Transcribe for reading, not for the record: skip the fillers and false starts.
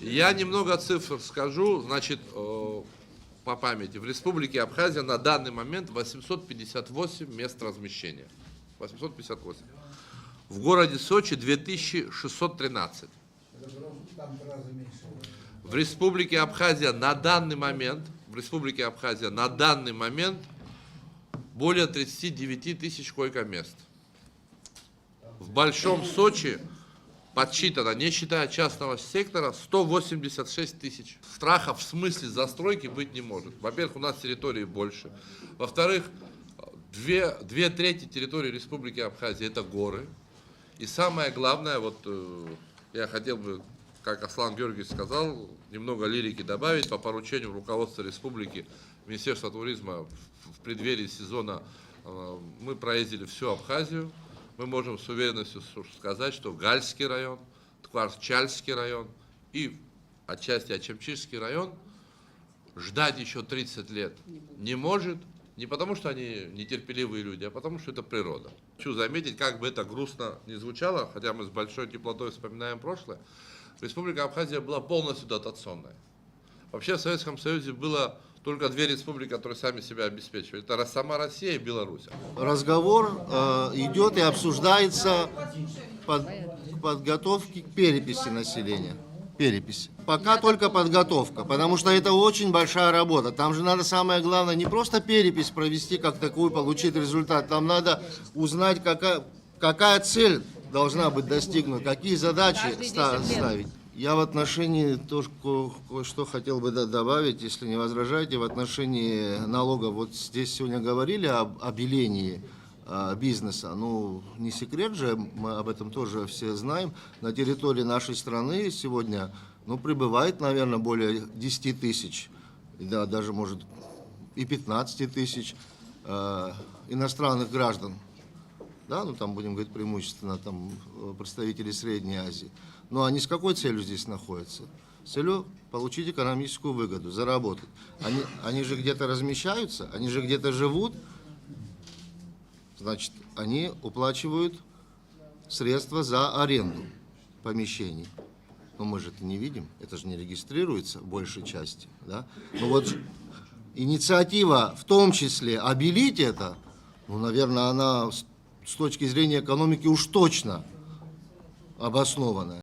Я немного цифр скажу, значит, по памяти. В Республике Абхазия на данный момент 858 мест размещения. 858. В городе Сочи 2613. В Республике Абхазия на данный момент, более 39 тысяч койко-мест. В Большом Сочи подсчитано, не считая частного сектора, 186 тысяч. Страха в смысле застройки быть не может. Во-первых, у нас территории больше. Во-вторых, две трети территории Республики Абхазия это горы. И самое главное, вот я хотел бы, как Аслан Георгиевич сказал, немного лирики добавить. По поручению руководства республики, Министерства туризма в преддверии сезона мы проездили всю Абхазию. Мы можем с уверенностью сказать, что Гальский район, Ткварчальский район и отчасти Ачамчишский район ждать еще 30 лет не может. Не потому, что они нетерпеливые люди, а потому, что это природа. Хочу заметить, как бы это грустно не звучало, хотя мы с большой теплотой вспоминаем прошлое, Республика Абхазия была полностью дотационная. Вообще в Советском Союзе было только две республики, которые сами себя обеспечивали. Это сама Россия и Беларусь. Разговор идет и обсуждается подготовки к переписи населения. Перепись. Пока только подготовка, потому что это очень большая работа. Там же надо, самое главное, не просто перепись провести как такую, получить результат. Там надо узнать, какая цель должна быть достигнута, какие задачи ставить. Я в отношении тоже кое-что хотел бы добавить, если не возражаете, в отношении налогов. Вот здесь сегодня говорили об обелении бизнеса. Ну, не секрет же, мы об этом тоже все знаем. На территории нашей страны сегодня, ну, прибывает, наверное, более 10 тысяч, да, даже, может, и 15 тысяч иностранных граждан. Да, ну, там, будем говорить, преимущественно там представители Средней Азии. Но они с какой целью здесь находятся? С целью получить экономическую выгоду, заработать. Они же где-то размещаются, они же где-то живут. Значит, они уплачивают средства за аренду помещений. Но мы же это не видим, это же не регистрируется в большей части. Да? Ну вот инициатива, в том числе, обелить это, ну, наверное, она с точки зрения экономики уж точно обоснованная.